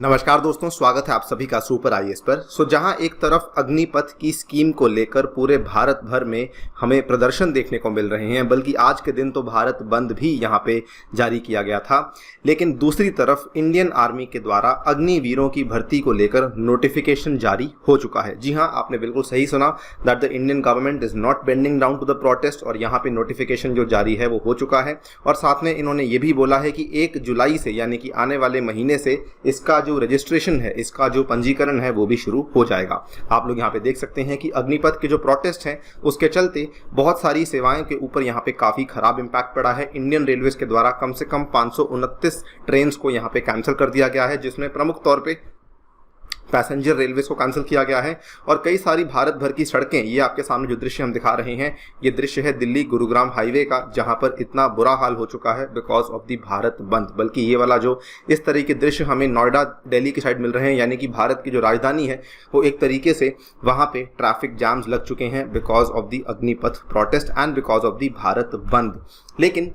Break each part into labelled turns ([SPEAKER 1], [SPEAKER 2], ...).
[SPEAKER 1] नमस्कार दोस्तों, स्वागत है आप सभी का सुपर आईएएस पर। जहां एक तरफ अग्निपथ की स्कीम को लेकर पूरे भारत भर में हमें प्रदर्शन देखने को मिल रहे हैं, बल्कि आज के दिन तो भारत बंद भी यहां पे जारी किया गया था। लेकिन दूसरी तरफ इंडियन आर्मी के द्वारा अग्निवीरों की भर्ती को लेकर नोटिफिकेशन जारी हो चुका है। जी हाँ, आपने बिल्कुल सही सुना, that the Indian government is not bending down to the protest. और यहाँ पे नोटिफिकेशन जो जारी है वो हो चुका है। और साथ में इन्होंने ये भी बोला है कि 1 जुलाई से, यानी कि आने वाले महीने से, इसका जो रजिस्ट्रेशन है, इसका जो पंजीकरण है वो भी शुरू हो जाएगा। आप लोग यहाँ पे देख सकते हैं कि अग्निपथ के जो प्रोटेस्ट हैं उसके चलते बहुत सारी सेवाएं के ऊपर यहाँ पे काफी खराब इंपैक्ट पड़ा है। इंडियन रेलवेज के द्वारा कम से कम 529 ट्रेन को यहाँ पे कैंसिल कर दिया गया है, जिसमें प्रमुख तौर पे पैसेंजर रेलवेज को कैंसिल किया गया है। और कई सारी भारत भर की सड़कें, ये आपके सामने जो दृश्य हम दिखा रहे हैं, ये दृश्य है दिल्ली गुरुग्राम हाईवे का, जहां पर इतना बुरा हाल हो चुका है बिकॉज ऑफ द भारत बंद। बल्कि ये वाला जो इस तरीके के दृश्य हमें नोएडा दिल्ली की साइड मिल रहे हैं, यानी कि भारत की जो राजधानी है वो एक तरीके से वहां पे ट्रैफिक जैम्स लग चुके हैं because of the Agnipath protest and because of the Bharat Bandh. लेकिन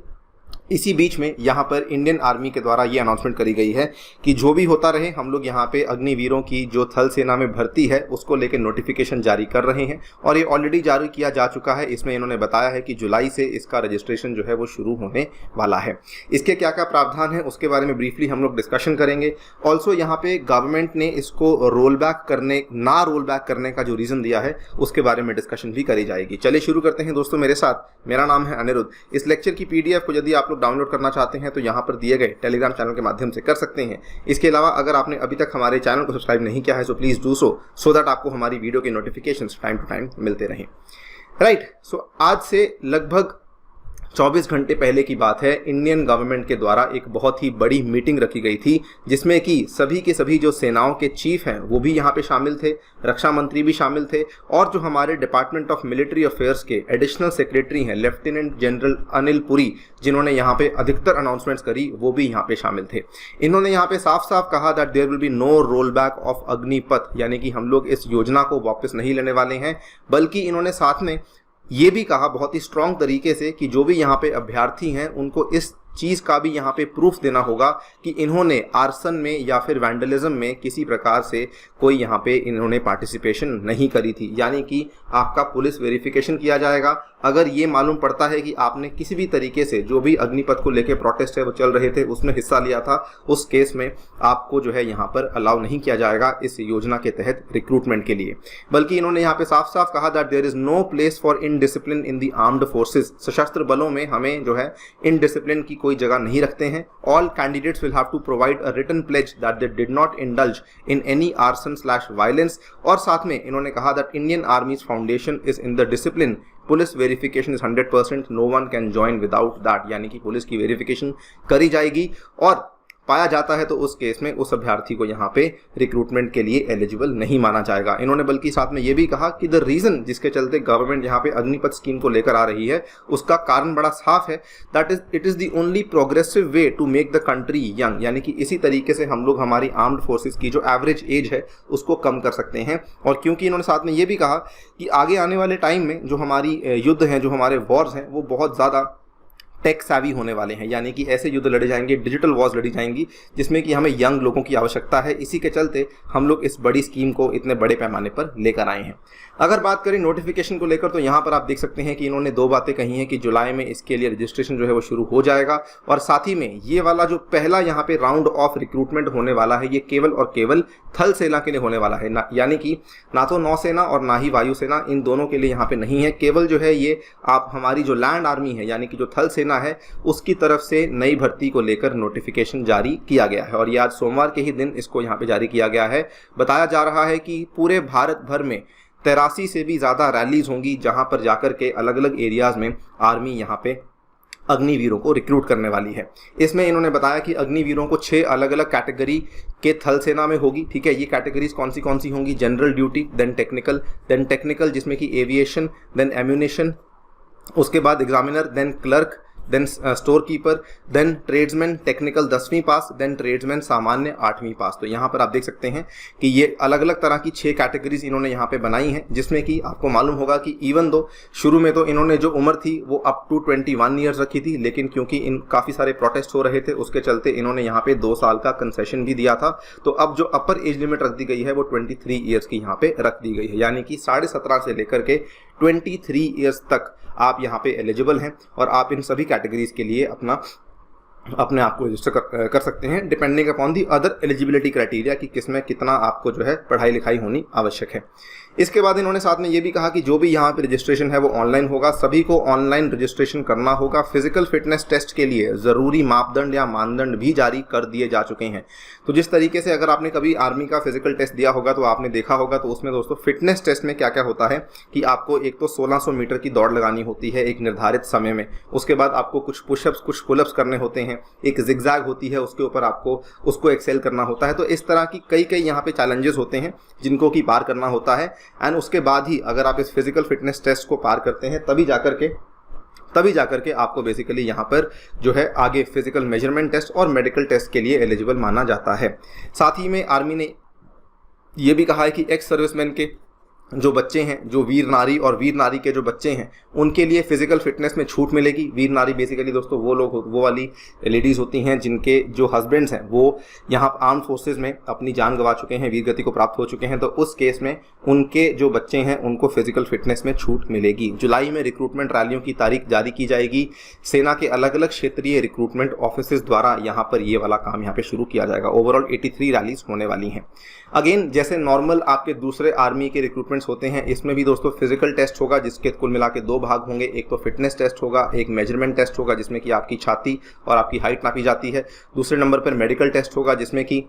[SPEAKER 1] इसी बीच में यहाँ पर इंडियन आर्मी के द्वारा ये अनाउंसमेंट करी गई है कि जो भी होता रहे, हम लोग यहाँ पे अग्निवीरों की जो थल सेना में भर्ती है उसको लेकर नोटिफिकेशन जारी कर रहे हैं। और ये ऑलरेडी जारी किया जा चुका है। इसमें इन्होंने बताया है कि जुलाई से इसका रजिस्ट्रेशन जो है वो शुरू होने वाला है। इसके क्या क्या प्रावधान है उसके बारे में ब्रीफली हम लोग डिस्कशन करेंगे। ऑल्सो यहाँ पे गवर्नमेंट ने इसको रोल बैक करने का जो रीज़न दिया है उसके बारे में डिस्कशन भी करी जाएगी। चलिए शुरू करते हैं दोस्तों मेरे साथ। मेरा नाम है अनिरुद्ध। इस लेक्चर की PDF को यदि आप लोग डाउनलोड करना चाहते हैं तो यहाँ पर दिए गए टेलीग्राम चैनल के माध्यम से कर सकते हैं। इसके अलावा अगर आपने अभी तक हमारे चैनल को सब्सक्राइब नहीं किया है तो प्लीज डू सो दैट आपको हमारी वीडियो के नोटिफिकेशंस टाइम टू टाइम मिलते रहें। राइट, सो आज से लगभग 24 घंटे पहले की बात है, इंडियन गवर्नमेंट के द्वारा एक बहुत ही बड़ी मीटिंग रखी गई थी, जिसमें कि सभी के सभी जो सेनाओं के चीफ हैं वो भी यहाँ पे शामिल थे, रक्षा मंत्री भी शामिल थे, और जो हमारे डिपार्टमेंट ऑफ मिलिट्री अफेयर्स के एडिशनल सेक्रेटरी हैं लेफ्टिनेंट जनरल अनिल पुरी, जिन्होंने यहाँ पे अधिकतर अनाउंसमेंट्स करी, वो भी यहाँ पे शामिल थे। इन्होंने यहाँ पे साफ साफ कहा that there will be no roll back of Agnipath, यानी कि हम लोग इस योजना को वापस नहीं लेने वाले हैं। बल्कि इन्होंने साथ में ये भी कहा बहुत ही स्ट्रॉन्ग तरीके से कि जो भी यहाँ पे अभ्यर्थी हैं उनको इस चीज़ का भी यहाँ पे प्रूफ देना होगा कि इन्होंने आर्सन में या फिर वैंडलिज्म में किसी प्रकार से कोई यहाँ पे इन्होंने पार्टिसिपेशन नहीं करी थी। यानी कि आपका पुलिस वेरिफिकेशन किया जाएगा। अगर ये मालूम पड़ता है कि आपने किसी भी तरीके से जो भी अग्निपथ को लेकर प्रोटेस्ट है वो चल रहे थे उसमें हिस्सा लिया था, उस केस में आपको जो है यहाँ पर अलाउ नहीं किया जाएगा इस योजना के तहत रिक्रूटमेंट के लिए। बल्कि इन्होंने यहाँ पे साफ साफ कहा that there is no place for indiscipline in the armed forces. सशस्त्र बलों में हमें जो है इनडिसिप्लिन की कोई जगह नहीं रखते हैं। All candidates will have to provide a written pledge that they did not indulge in any arson violence. और साथ में इन्होंने कहा that Indian army's foundation is in the discipline, police verification is 100%, no one can join without that. यानी कि police की verification करी जाएगी और पाया जाता है तो उस केस में उस अभ्यर्थी को यहाँ पे रिक्रूटमेंट के लिए एलिजिबल नहीं माना जाएगा। इन्होंने बल्कि साथ में ये भी कहा कि द रीजन जिसके चलते गवर्नमेंट यहाँ पे अग्निपथ स्कीम को लेकर आ रही है उसका कारण बड़ा साफ है, that is it is the only progressive way to make the country young. यानी कि इसी तरीके से हम लोग हमारी आर्म्ड फोर्सेज की जो एवरेज एज है उसको कम कर सकते हैं। और क्योंकि इन्होंने साथ में ये भी कहा कि आगे आने वाले टाइम में जो हमारी युद्ध हैं, जो हमारे वॉर्स हैं, वो बहुत ज़्यादा टेक सैवी होने वाले हैं। यानी कि ऐसे युद्ध लड़े जाएंगे, डिजिटल वॉर्स लड़ी जाएंगी, जिसमें कि हमें यंग लोगों की आवश्यकता है। इसी के चलते हम लोग इस बड़ी स्कीम को इतने बड़े पैमाने पर लेकर आए हैं। अगर बात करें नोटिफिकेशन को लेकर तो यहाँ पर आप देख सकते हैं कि इन्होंने 2 बातें कही हैं कि जुलाई में इसके लिए रजिस्ट्रेशन जो है वो शुरू हो जाएगा, और साथ ही में ये वाला जो पहला यहाँ पे राउंड ऑफ रिक्रूटमेंट होने वाला है ये केवल और केवल थल सेना के लिए होने वाला है। यानी कि ना तो नौसेना और ना ही वायुसेना, इन दोनों के लिए यहाँ पे नहीं है। केवल जो है ये आप हमारी जो लैंड आर्मी है, यानी कि जो थल सेना है, उसकी तरफ से नई भर्ती को लेकर नोटिफिकेशन जारी किया गया है। और ये आज सोमवार के ही दिन इसको यहाँ पे जारी किया गया है। बताया जा रहा है कि पूरे भारत भर में 83 से भी ज़्यादा रैलीज होंगी, जहाँ पर जाकर के अलग अलग एरियाज में आर्मी यहाँ पे अग्निवीरों को रिक्रूट करने वाली है। इसमें इन्होंने बताया कि अग्निवीरों को 6 अलग अलग कैटेगरी के थल सेना में होगी। ठीक है, ये कैटेगरीज कौन सी होंगी? जनरल ड्यूटी, देन टेक्निकल जिसमें कि एविएशन, देन एम्यूनेशन, उसके बाद examiner, then clerk, then store keeper, then tradesman technical 10वीं पास, देन ट्रेड्समैन सामान्य 8वीं पास। तो यहाँ पर आप देख सकते हैं कि ये अलग अलग तरह की 6 कैटेगरीज इन्होंने यहाँ पे बनाई हैं, जिसमें कि आपको मालूम होगा कि इवन दो शुरू में तो इन्होंने जो उम्र थी वो अप टू 21 ईयर्स रखी थी, लेकिन क्योंकि इन काफ़ी सारे प्रोटेस्ट हो रहे थे उसके चलते इन्होंने यहाँ पे 2 साल का कंसेशन भी दिया था। तो अब जो अपर एज लिमिट रख दी गई है वो 23 ईयर्स की यहाँ पे रख दी गई है, यानी कि 17.5 से लेकर के 23 ईयर्स तक आप यहाँ पे एलिजिबल हैं और आप इन सभी कैटेगरीज के लिए अपने आप को रजिस्टर कर सकते हैं, depending upon the other eligibility criteria कि किसमें कितना आपको जो है पढ़ाई लिखाई होनी आवश्यक है। इसके बाद इन्होंने साथ में ये भी कहा कि जो भी यहाँ पे रजिस्ट्रेशन है वो ऑनलाइन होगा, सभी को ऑनलाइन रजिस्ट्रेशन करना होगा। फिजिकल फिटनेस टेस्ट के लिए ज़रूरी मापदंड या मानदंड भी जारी कर दिए जा चुके हैं। तो जिस तरीके से अगर आपने कभी आर्मी का फिजिकल टेस्ट दिया होगा तो आपने देखा होगा, तो उसमें दोस्तों फिटनेस टेस्ट में क्या क्या होता है कि आपको एक तो 1600 मीटर की दौड़ लगानी होती है एक निर्धारित समय में, उसके बाद आपको कुछ पुशअप्स कुछ पुलअप्स करने होते हैं, एक जिगजैग होती है उसके ऊपर आपको उसको एक्सेल करना होता है। तो इस तरह की कई यहाँ पे चैलेंजेस होते हैं जिनको कि पार करना होता है, एंड उसके बाद ही अगर आप इस फिजिकल फिटनेस टेस्ट को पार करते हैं तभी जाकर के आपको बेसिकली यहाँ पर जो है आगे फिजिकल मेजरमेंट टेस्ट और मेडिकल टेस्ट के लिए एलिजिबल माना जाता है। साथ ही में आर्मी ने ये भी कहा है कि एक्स सर्विसमैन के जो बच्चे हैं, जो वीर नारी और वीर नारी के जो बच्चे हैं, उनके लिए फिजिकल फिटनेस में छूट मिलेगी। वीर नारी बेसिकली दोस्तों वो वाली लेडीज़ होती हैं जिनके जो हस्बैंड्स हैं वो यहाँ आर्म फोर्सेस में अपनी जान गंवा चुके हैं, वीर गति को प्राप्त हो चुके हैं, तो उस केस में उनके जो बच्चे हैं उनको फिजिकल फिटनेस में छूट मिलेगी। जुलाई में रिक्रूटमेंट रैलियों की तारीख जारी की जाएगी। सेना के अलग अलग क्षेत्रीय रिक्रूटमेंट ऑफिस द्वारा यहाँ पर ये वाला काम यहाँ पे शुरू किया जाएगा। ओवरऑल 83 रैलीज होने वाली हैं। अगेन जैसे नॉर्मल आपके दूसरे आर्मी के रिक्रूटमेंट्स होते हैं, इसमें भी दोस्तों फिजिकल टेस्ट होगा जिसके कुल मिला के 2 भाग होंगे। एक तो फिटनेस टेस्ट होगा, एक मेजरमेंट टेस्ट होगा जिसमें कि आपकी छाती और आपकी हाइट नापी जाती है। दूसरे नंबर पर मेडिकल टेस्ट होगा जिसमें कि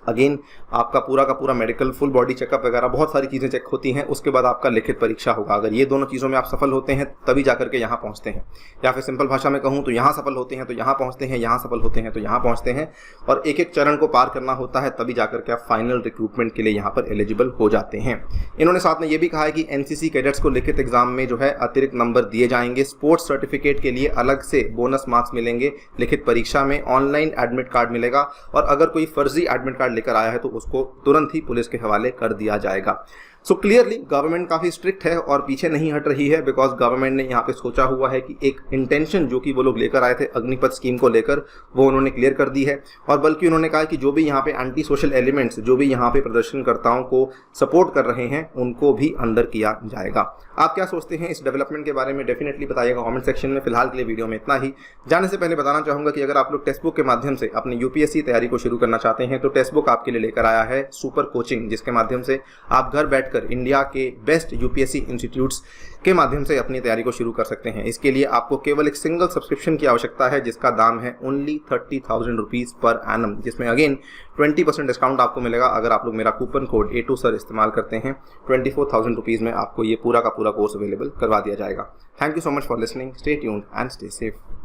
[SPEAKER 1] अगेन आपका पूरा का पूरा मेडिकल फुल बॉडी चेकअप वगैरह बहुत सारी चीज़ें चेक होती हैं। उसके बाद आपका लिखित परीक्षा होगा। अगर ये दोनों चीज़ों में आप सफल होते हैं तभी जाकर के यहाँ पहुँचते हैं, या फिर सिंपल भाषा में कहूँ तो यहाँ सफल होते हैं तो यहाँ पहुँचते हैं, यहाँ सफल होते हैं तो यहाँ पहुँचते हैं, और एक एक चरण को पार करना होता है तभी जाकर के आप फाइनल रिक्रूटमेंट के लिए यहाँ पर एलिजिबल हो जाते हैं। इन्होंने साथ में ये भी कहा है कि एनसीसी कैडेट्स को लिखित एग्जाम में जो है अतिरिक्त नंबर दिए जाएंगे। स्पोर्ट्स सर्टिफिकेट के लिए अलग से बोनस मार्क्स मिलेंगे। लिखित परीक्षा में ऑनलाइन एडमिट कार्ड मिलेगा, और अगर कोई फर्जी एडमिट कार्ड लेकर आया है तो उसको तुरंत ही पुलिस के हवाले कर दिया जाएगा। सो क्लियरली गवर्नमेंट काफ़ी स्ट्रिक्ट है और पीछे नहीं हट रही है, बिकॉज गवर्नमेंट ने यहाँ पे सोचा हुआ है कि एक इंटेंशन जो कि वो लोग लेकर आए थे अग्निपथ स्कीम को लेकर वो उन्होंने क्लियर कर दी है। और बल्कि उन्होंने कहा कि जो भी यहाँ पे एंटी सोशल एलिमेंट्स, जो भी यहाँ पे प्रदर्शनकर्ताओं को सपोर्ट कर रहे हैं, उनको भी अंदर किया जाएगा। आप क्या सोचते हैं इस डेवलपमेंट के बारे में? डेफिनेटली बताइएगा कमेंट सेक्शन में। फिलहाल के लिए वीडियो में इतना ही। जाने से पहले बताना चाहूँगा कि अगर आप लोग टेक्स्ट बुक के माध्यम से अपनी यूपीएससी तैयारी को शुरू करना चाहते हैं तो टेक्स्ट बुक आपके लिए लेकर आया है सुपर कोचिंग, जिसके माध्यम से आप घर बैठकर इंडिया के बेस्ट यूपीएससी इंस्टीट्यूट्स के माध्यम से अपनी तैयारी को शुरू कर सकते हैं। इसके लिए आपको केवल एक सिंगल सब्सक्रिप्शन की आवश्यकता है, जिसका दाम है ओनली 30,000 रुपीज़ पर एनम, जिसमें अगेन 20% डिस्काउंट आपको मिलेगा अगर आप लोग मेरा कूपन कोड A2SIR इस्तेमाल करते हैं। 24,000 रुपीज़ में आपको ये पूरा का पूरा कोर्स अवेलेबल करवा दिया जाएगा। Thank you so much for listening. Stay tuned and stay safe.